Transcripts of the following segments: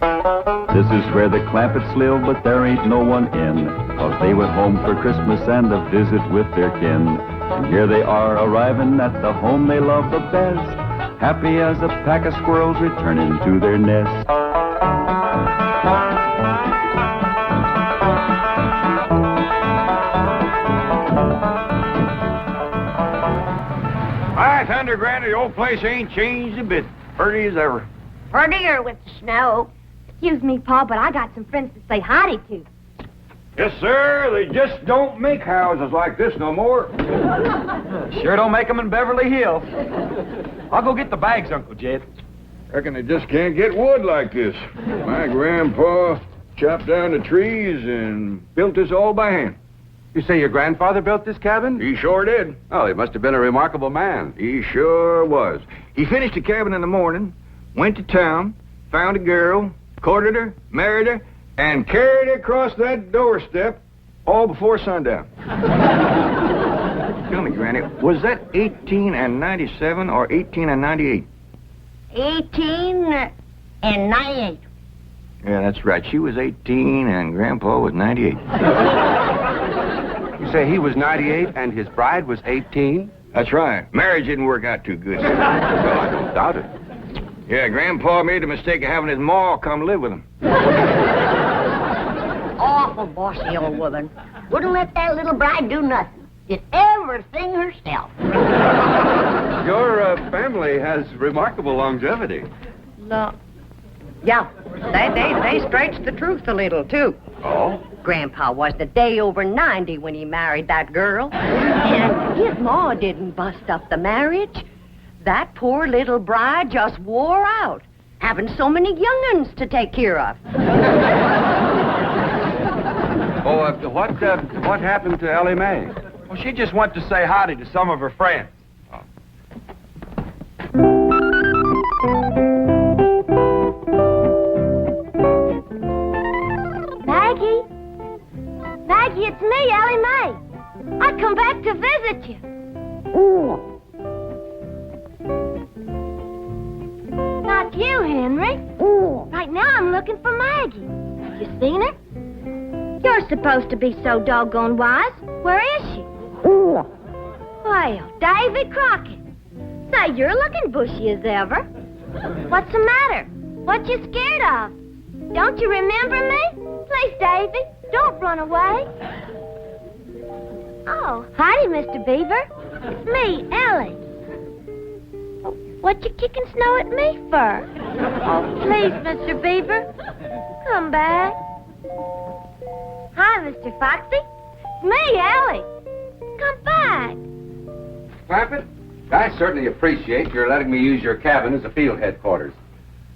This is where the Clampetts live, but there ain't no one in, 'cause they went home for Christmas and a visit with their kin. And here they are arriving at the home they love the best, happy as a pack of squirrels returning to their nest. Hi, Thunder Granny, the old place ain't changed a bit. Pretty as ever. Prettier with the snow. Excuse me, Pa, but I got some friends to say howdy to. Yes, sir. They just don't make houses like this no more. Sure don't make them in Beverly Hills. I'll go get the bags, Uncle Jed. Reckon they just can't get wood like this. My grandpa chopped down the trees and built this all by hand. You say your grandfather built this cabin? He sure did. Oh, he must have been a remarkable man. He sure was. He finished the cabin in the morning, went to town, found a girl, courted her, married her, and carried her across that doorstep all before sundown. Tell me, Granny, was that 1897 or 1898? 1898. Yeah, that's right. She was 18 and Grandpa was 98. You say he was 98 and his bride was 18? That's right. Marriage didn't work out too good. Well, I don't doubt it. Yeah, Grandpa made the mistake of having his ma come live with him. Awful bossy old woman. Wouldn't let that little bride do nothing. Did everything herself. Your family has remarkable longevity. No. Yeah, they stretched the truth a little, too. Oh? Grandpa was the day over 90 when he married that girl. And his ma didn't bust up the marriage. That poor little bride just wore out, having so many young'uns to take care of. Oh, what happened to Elly Mae? Well, she just went to say howdy to some of her friends. Maggie? Maggie, it's me, Elly Mae. I come back to visit you. Not you, Henry. Right now I'm looking for Maggie. You seen her? You're supposed to be so doggone wise. Where is she? Well, David Crockett. Say, you're looking bushy as ever. What's the matter? What you scared of? Don't you remember me? Please, Davy, don't run away. Oh, howdy, Mr. Beaver. It's me, Elly. What you kicking snow at me for? Oh, please, Mr. Beaver, come back. Hi, Mr. Foxy. It's me, Elly. Come back. Clampett, I certainly appreciate your letting me use your cabin as a field headquarters.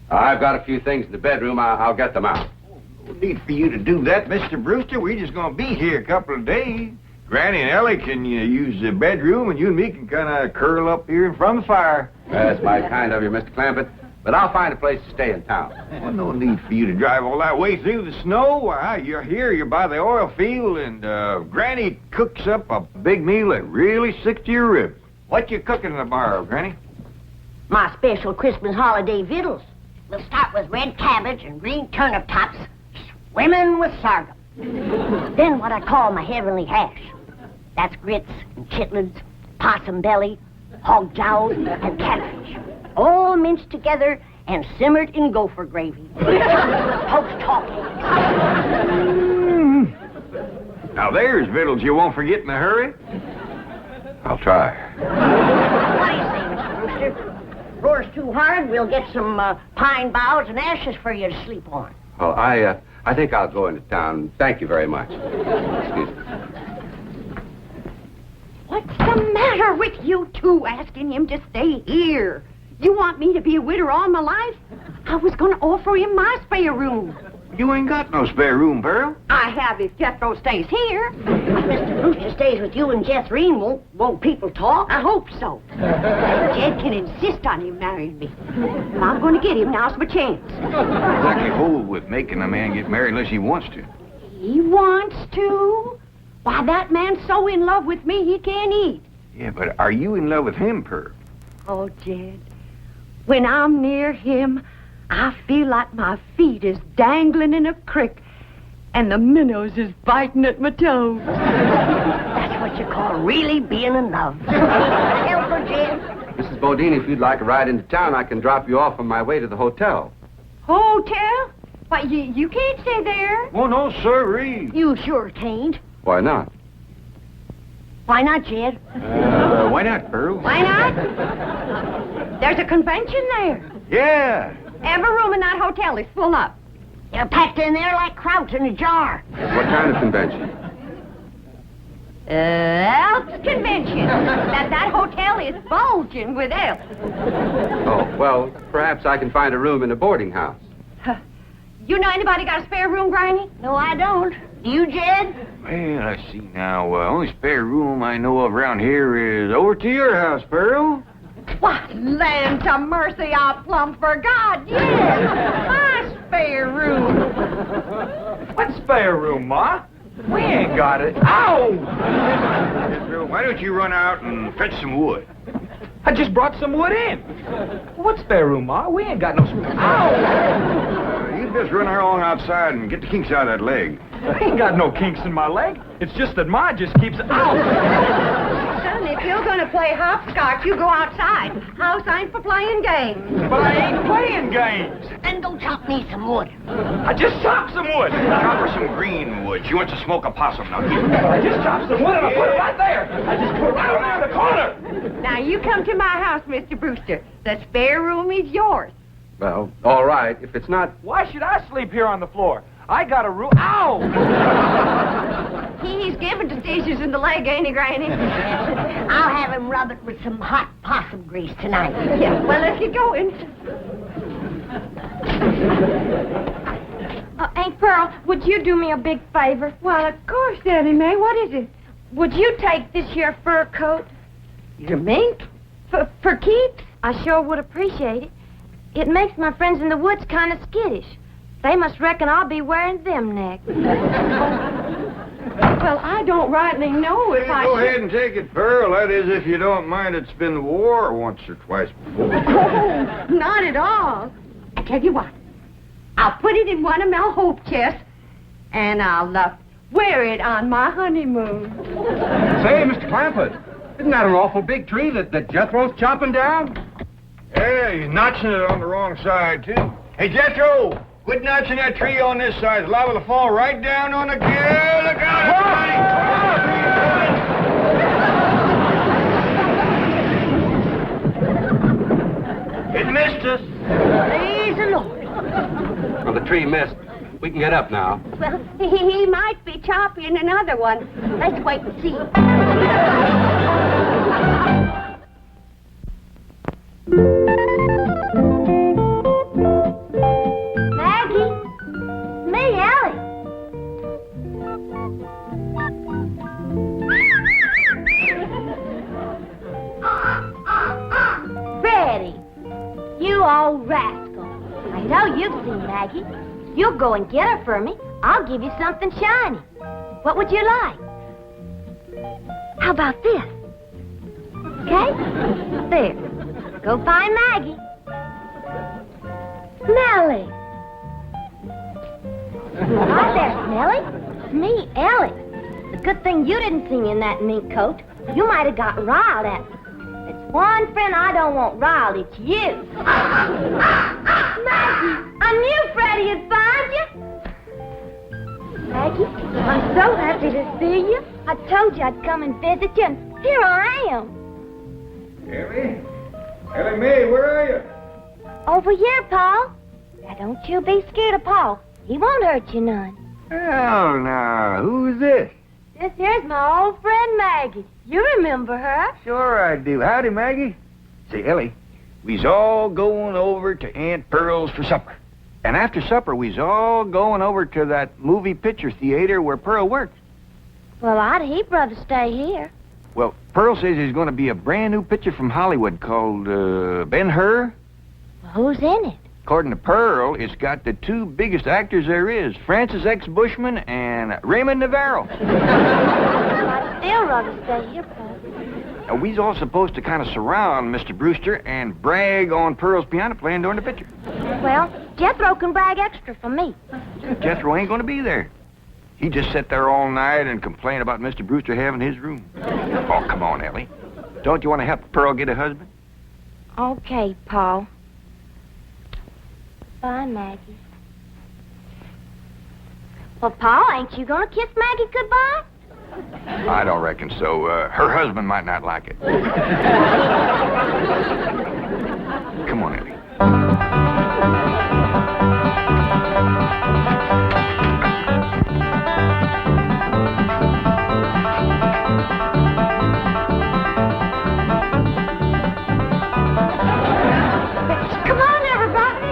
I've got a few things in the bedroom. I'll get them out. No need for you to do that, Mr. Brewster. We're just going to be here a couple of days. Granny and Elly can use the bedroom, and you and me can kind of curl up here in front of the fire. That's mighty kind of you, Mr. Clampett. But I'll find a place to stay in town. Well, no need for you to drive all that way through the snow. Why, you're here, you're by the oil field, and Granny cooks up a big meal that really sticks to your ribs. What you cooking tomorrow, Granny? My special Christmas holiday victuals. We'll start with red cabbage and green turnip tops, swimming with sorghum. Then what I call my heavenly hash. That's grits and chitlins, possum belly, hog jowls, and catfish. All minced together and simmered in gopher gravy. Post talking. Now there's victuals you won't forget in a hurry. I'll try. What do you say, Mr. Brewster? Roars too hard, we'll get some pine boughs and ashes for you to sleep on. Well, I think I'll go into town. Thank you very much. Excuse me. What's the matter with you two asking him to stay here? You want me to be a widow all my life? I was going to offer him my spare room. You ain't got no spare room, Pearl. I have if Jethro stays here. If Mr. Brewster stays with you and Jethro, won't people talk? I hope so. Jed can insist on him marrying me. If I'm going to get him, now's my chance. Exactly hold with making a man get married unless he wants to. He wants to? Why, that man's so in love with me he can't eat. Yeah, but are you in love with him, Pearl? Oh, Jed, when I'm near him, I feel like my feet is dangling in a creek and the minnows is biting at my toes. That's what you call really being in love. Help her, Jed. Mrs. Bodine, if you'd like a ride into town, I can drop you off on my way to the hotel. Hotel? Why, you can't stay there. Oh, no, sirree. You sure can't. Why not? Why not, Jed? Why not, Pearl? Why not? There's a convention there. Yeah. Every room in that hotel is full up. You're packed in there like kraut in a jar. What kind of convention? Elks convention. That hotel is bulging with elks. Oh, well, perhaps I can find a room in a boarding house. You know anybody got a spare room, Granny? No, I don't. Do you, Jed? Well, I see now. Only spare room I know of around here is over to your house, Pearl. Why, land to mercy, I plumb forgot. Yes, my spare room. What spare room, Ma? We ain't got it. Ow! Jethro, why don't you run out and fetch some wood? I just brought some wood in. What spare room, Ma? We ain't got no spare. Ow! You just run along outside and get the kinks out of that leg. I ain't got no kinks in my leg. It's just that Ma just keeps... Ow! Son, if you're going to play hopscotch, you go outside. House ain't for playing games. But I ain't playing games. Then go chop me some wood. I just chopped some wood. Chop her some green wood. She wants to smoke a possum. Now give her. I just chopped some wood and I put it right there. I just put it right over there in the corner. Now, you come to my house, Mr. Brewster. The spare room is yours. Well, all right. If it's not... Why should I sleep here on the floor? I got a room... Ow! He's given to stitches in the leg, ain't he, Granny? I'll have him rub it with some hot possum grease tonight. Yeah, well, let's get going. Aunt Pearl, would you do me a big favor? Well, of course, Daddy May. What is it? Would you take this here fur coat? Your mink? For keeps? I sure would appreciate it. It makes my friends in the woods kind of skittish. They must reckon I'll be wearing them next. Well, I don't rightly know if I Go should... ahead and take it, Pearl. That is, if you don't mind it's been the war once or twice before. Oh, not at all. I tell you what. I'll put it in one of my hope chests, and I'll wear it on my honeymoon. Say, Mr. Clampett, isn't that an awful big tree that Jethro's chopping down? Yeah, he's notching it on the wrong side, too. Hey, Jethro, quit notching that tree on this side. It's liable to fall right down on the... Yeah, look out! It missed us. Praise the Lord. Well, the tree missed. We can get up now. Well, he might be chopping another one. Let's wait and see. Maggie? Me, Elly. Freddie, you old rascal. I know you've seen Maggie. You'll go and get her for me. I'll give you something shiny. What would you like? How about this? Okay? There. Go find Maggie. Smelly. Hi there, Smelly. It's me, Elly. It's a good thing you didn't see me in that mink coat. You might have gotten riled at me. It's one friend I don't want riled. It's you. Maggie, I knew Freddie would find you. Maggie, I'm so happy to see you. I told you I'd come and visit you, and here I am. Elly? Elly Mae, where are you? Over here, Paul. Now, don't you be scared of Paul. He won't hurt you none. Oh, now, who is this? This here's my old friend Maggie. You remember her? Sure I do. Howdy, Maggie. Say, Elly, we's all going over to Aunt Pearl's for supper. And after supper, we's all going over to that movie picture theater where Pearl works. Well, I'd heap rather stay here. Well, Pearl says there's going to be a brand new picture from Hollywood called Ben-Hur. Well, who's in it? According to Pearl, it's got the two biggest actors there is, Francis X. Bushman and Raymond Navarro. I'd still rather stay here, Paul. Now, we's all supposed to kind of surround Mr. Brewster and brag on Pearl's piano playing during the picture. Well, Jethro can brag extra for me. Jethro ain't gonna be there. He just sat there all night and complained about Mr. Brewster having his room. Oh, come on, Elly. Don't you want to help Pearl get a husband? Okay, Paul. Bye, Maggie. Well, Paul, ain't you gonna kiss Maggie goodbye? I don't reckon so. Her husband might not like it. Come on, Elly. Come on, everybody.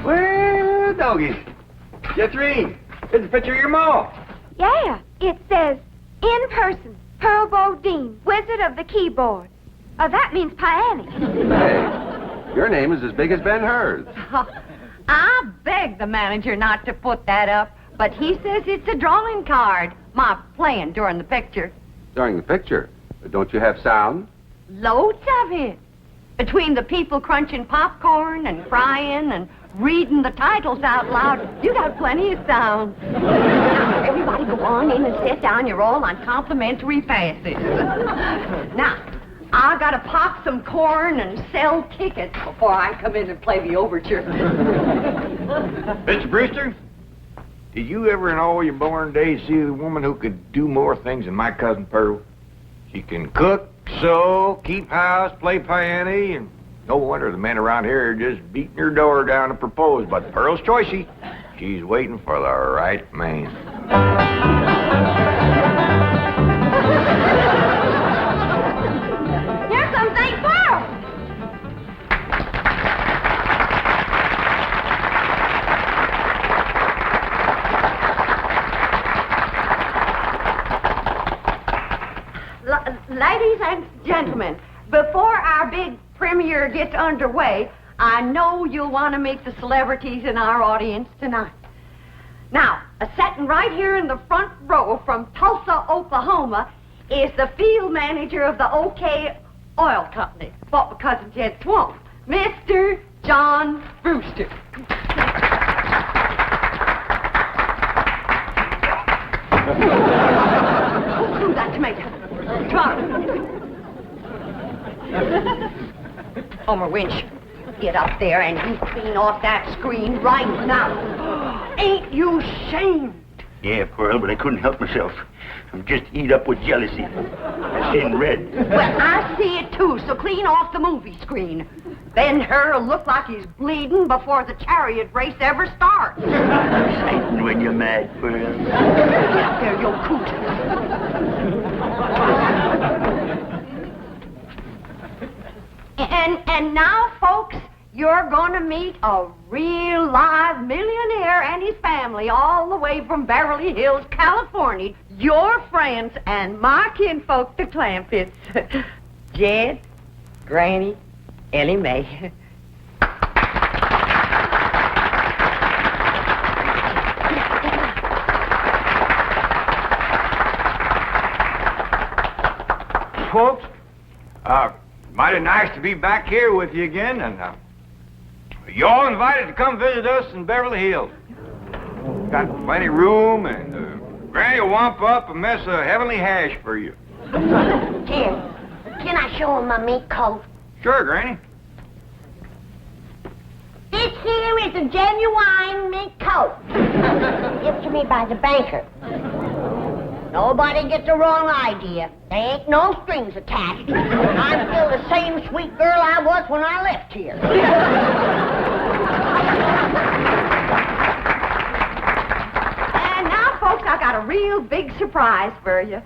Well, doggy. Jethro, here's a picture of your ma. Yeah, it says, in person, Pearl Bodine, Wizard of the Keyboard. Oh, that means Pianny. Hey, your name is as big as Ben-Hur's. I begged the manager not to put that up, but he says it's a drawing card. My playing during the picture. During the picture, don't you have sound? Loads of it. Between the people crunching popcorn and crying and reading the titles out loud, you got plenty of sound. Now, everybody go on in and sit down. You're all on complimentary passes. Now, I gotta pop some corn and sell tickets before I come in and play the overture. Mr. Brewster, did you ever in all your born days see a woman who could do more things than my cousin Pearl? She can cook, sew, keep house, play piano, and no wonder the men around here are just beating her door down to propose. But Pearl's choicey. She's waiting for the right man. Here comes Aunt Pearl. Ladies and gentlemen, before our big premiere gets underway, I know you'll want to meet the celebrities in our audience tonight. Now, sitting right here in the front row from Tulsa, Oklahoma, is the field manager of the OK Oil Company, bought my cousin Jed's swamp, Mr. John Brewster. Ooh, that tomato. Come Homer Winch, get up there and you clean off that screen right now. Ain't you ashamed? Yeah, Pearl, but I couldn't help myself. I'm just eat up with jealousy. I seen red. Well, I see it too, so clean off the movie screen. Ben-Hur will look like he's bleeding before the chariot race ever starts. Exciting when you're mad, Pearl. Get up there, you coot. And now, folks, you're gonna meet a real live millionaire and his family all the way from Beverly Hills, California. Your friends and my kinfolk, the Clampetts. Jed, Granny, Elly May. Folks, mighty nice to be back here with you again, and you all invited to come visit us in Beverly Hills. Got plenty of room, and Granny will wamp up a mess of heavenly hash for you. Jim, can I show him my mink coat? Sure, Granny. This here is a genuine mink coat. Given to me by the banker. Nobody gets the wrong idea. There ain't no strings attached. I'm still the same sweet girl I was when I left here. And now, folks, I got a real big surprise for you.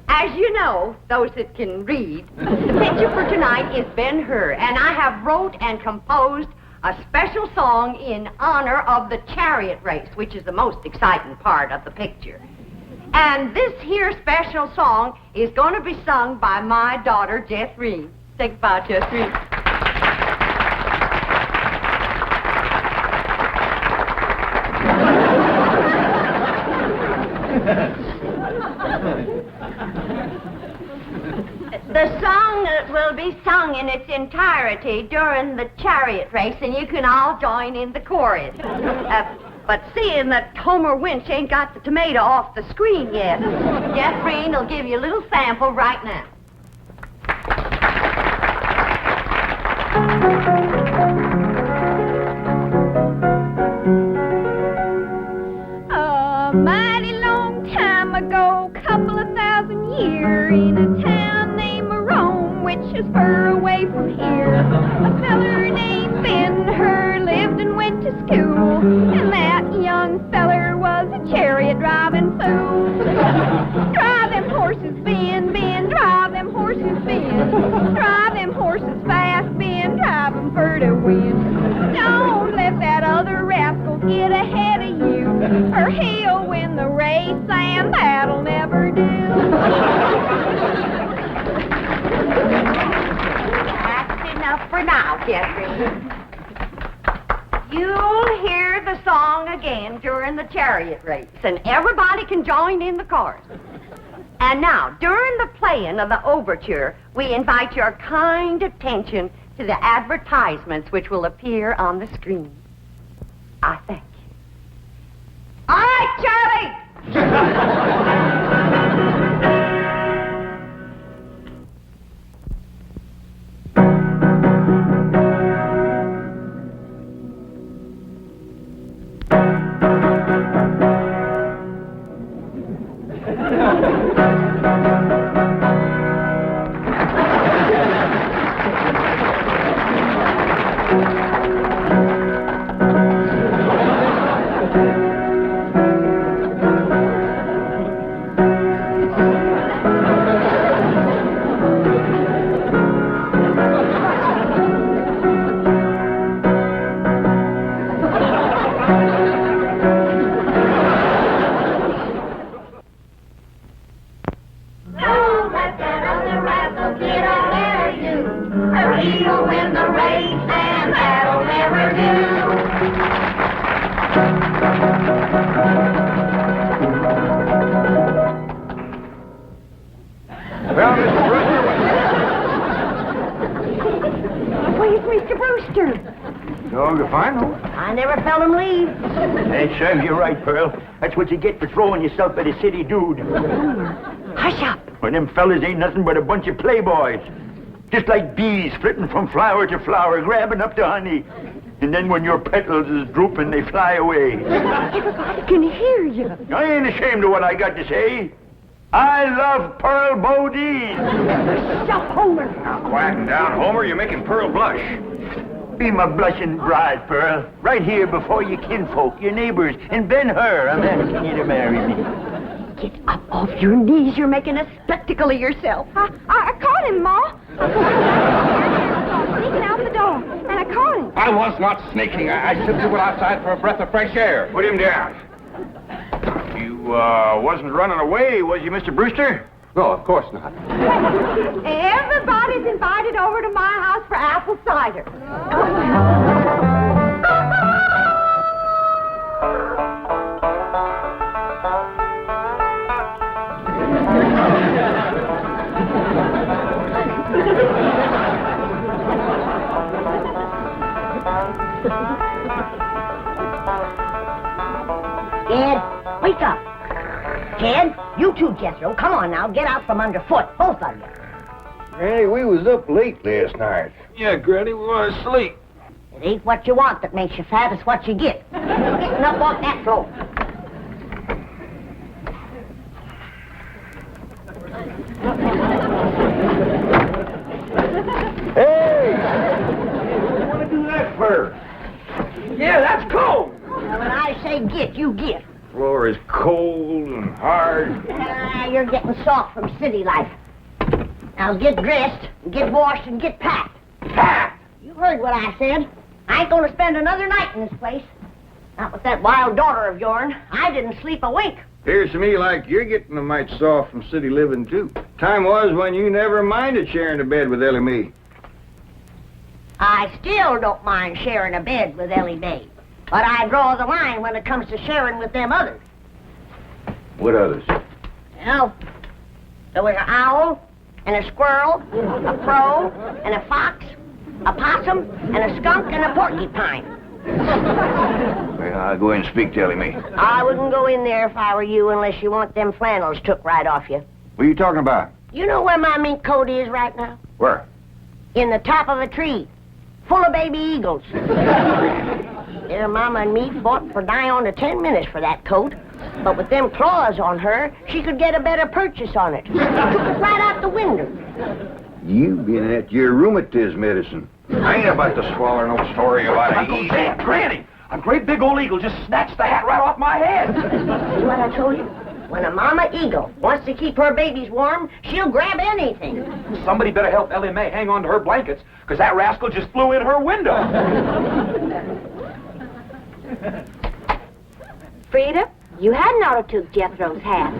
As you know, those that can read, the picture for tonight is Ben-Hur, and I have wrote and composed a special song in honor of the chariot race, which is the most exciting part of the picture. And this here special song is going to be sung by my daughter, Jethro. Say goodbye, Jethro. The song will be sung in its entirety during the chariot race, and you can all join in the chorus. But seeing that Homer Winch ain't got the tomato off the screen yet, Jethro will give you a little sample right now. A mighty long time ago, couple of thousand years, in a town named Rome, which is far away from here, a feller named Ben-Hur lived and went to school, and that young feller was a chariot driving fool. Drive them horses, Ben, Ben, drive them horses, Ben. Drive them horses fast, Ben, drive them for to win. Don't let that other rascal get ahead of you, or he'll win the race, and that'll never do. That's enough for now, Jethro. You'll hear the song again during the chariot race, and everybody can join in the chorus. And now, during the playing of the overture, we invite your kind attention to the advertisements which will appear on the screen. I thank you. All right, Charlie! Serves you right, Pearl. That's what you get for throwing yourself at a city dude. Hush up. Well, them fellas ain't nothing but a bunch of playboys. Just like bees flitting from flower to flower, grabbing up the honey. And then when your petals is drooping, they fly away. Everybody can hear you. I ain't ashamed of what I got to say. I love Pearl Bodine. Stop, Homer. Now, quieten down, Homer. You're making Pearl blush. Be my blushing bride, Pearl. Right here before your kinfolk, your neighbors, and Ben-Hur. I'm asking you to marry me. Get up off your knees. You're making a spectacle of yourself. I caught him, Ma. Sneaking out the door, and I caught him. I was not sneaking. I simply went outside for a breath of fresh air. Put him down. You, wasn't running away, was you, Mr. Brewster? No, of course not. Everybody's invited over to my house for apple cider. Ed, wake up. Ted, you too, Jethro. Come on now, get out from underfoot, both of you. Granny, we was up late last night. Yeah, Granny, we want to sleep. It ain't what you want that makes you fat, it's what you get. Getting up off that floor. Hey! What do you want to do that for? Yeah, that's cold. Now, when I say get, you get. Floor is cold and hard. You're getting soft from city life. Now get dressed, and get washed, and get packed. Packed? You heard what I said. I ain't gonna spend another night in this place. Not with that wild daughter of yourn. I didn't sleep a wink. Appears to me like you're getting a mite soft from city living, too. Time was when you never minded sharing a bed with Elly me. I still don't mind sharing a bed with Elly May. But I draw the line when it comes to sharing with them others. What others? Well, there was an owl, and a squirrel, a crow, and a fox, a possum, and a skunk, and a porcupine. Well, I'll go in and speak to Elly Mae. I wouldn't go in there if I were you unless you want them flannels took right off you. What are you talking about? You know where my mink coat is right now? Where? In the top of a tree, full of baby eagles. Their mama and me fought for nigh on to 10 minutes for that coat. But with them claws on her, she could get a better purchase on it. Took it right out the window. You been at your rheumatism medicine. I ain't about to swallow no story about it. Uncle Sam, Granny, a great big old eagle just snatched the hat right off my head. See what I told you? When a mama eagle wants to keep her babies warm, she'll grab anything. Somebody better help Elly Mae hang on to her blankets, because that rascal just flew in her window. Frida, you hadn't ought to took Jethro's hat.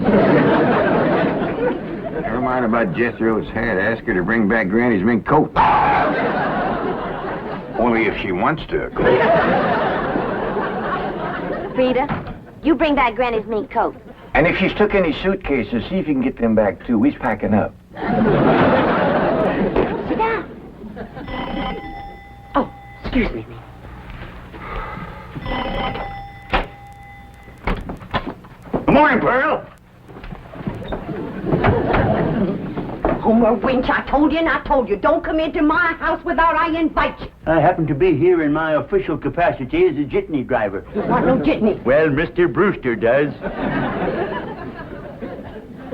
Never mind about Jethro's hat. Ask her to bring back Granny's mink coat. Only if she wants to, of course. Frida, you bring back Granny's mink coat. And if she's took any suitcases, see if you can get them back, too. We's packing up. Sit down. Oh, excuse me. Good morning, Pearl. Homer Winch, I told you and I told you, don't come into my house without I invite you. I happen to be here in my official capacity as a jitney driver. You want no jitney? Well, Mr. Brewster does.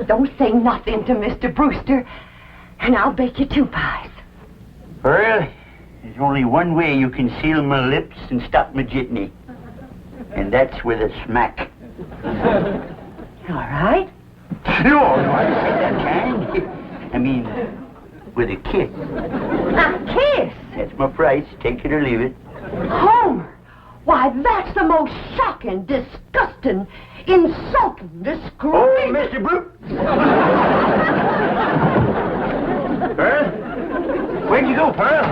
Don't say nothing to Mr. Brewster, and I'll bake you 2 pies. Pearl, there's only one way you can seal my lips and stop my jitney. And that's with a smack. All right. No, I didn't say that kind. I mean, with a kiss. A kiss? That's my price. Take it or leave it. Homer! Why, that's the most shocking, disgusting, insulting disgrace. Oh, Mr. Brute! Pearl? Where'd you go, Pearl?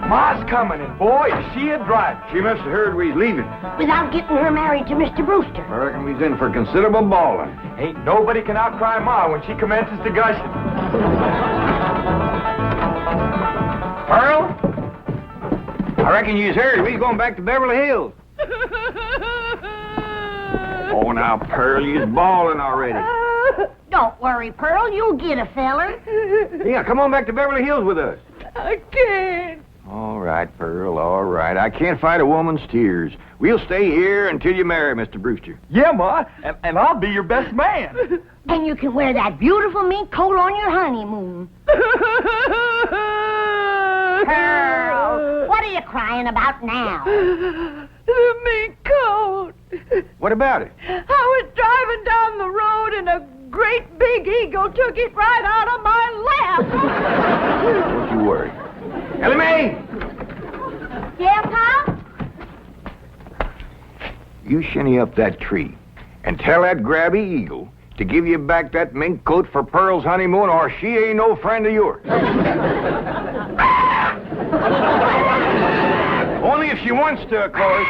Ma's coming, and boy, is she a driver. She must have heard we was leaving. Without getting her married to Mr. Brewster. I reckon we's in for considerable bawling. Ain't nobody can outcry Ma when she commences to gushing. Pearl? I reckon you's heard we's going back to Beverly Hills. Oh, now, Pearl, you's bawling already. Don't worry, Pearl. You'll get a feller. Yeah, come on back to Beverly Hills with us. I can't. All right, Pearl, all right. I can't fight a woman's tears. We'll stay here until you marry Mr. Brewster. Yeah, Ma, and I'll be your best man. And you can wear that beautiful mink coat on your honeymoon. Pearl, what are you crying about now? The mink coat. What about it? I was driving down the road and a great big eagle took it right out of my lap. Don't you worry. Elly Mae! Yeah, Pop? You shinny up that tree and tell that grabby eagle to give you back that mink coat for Pearl's honeymoon, or she ain't no friend of yours. Only if she wants to, of course.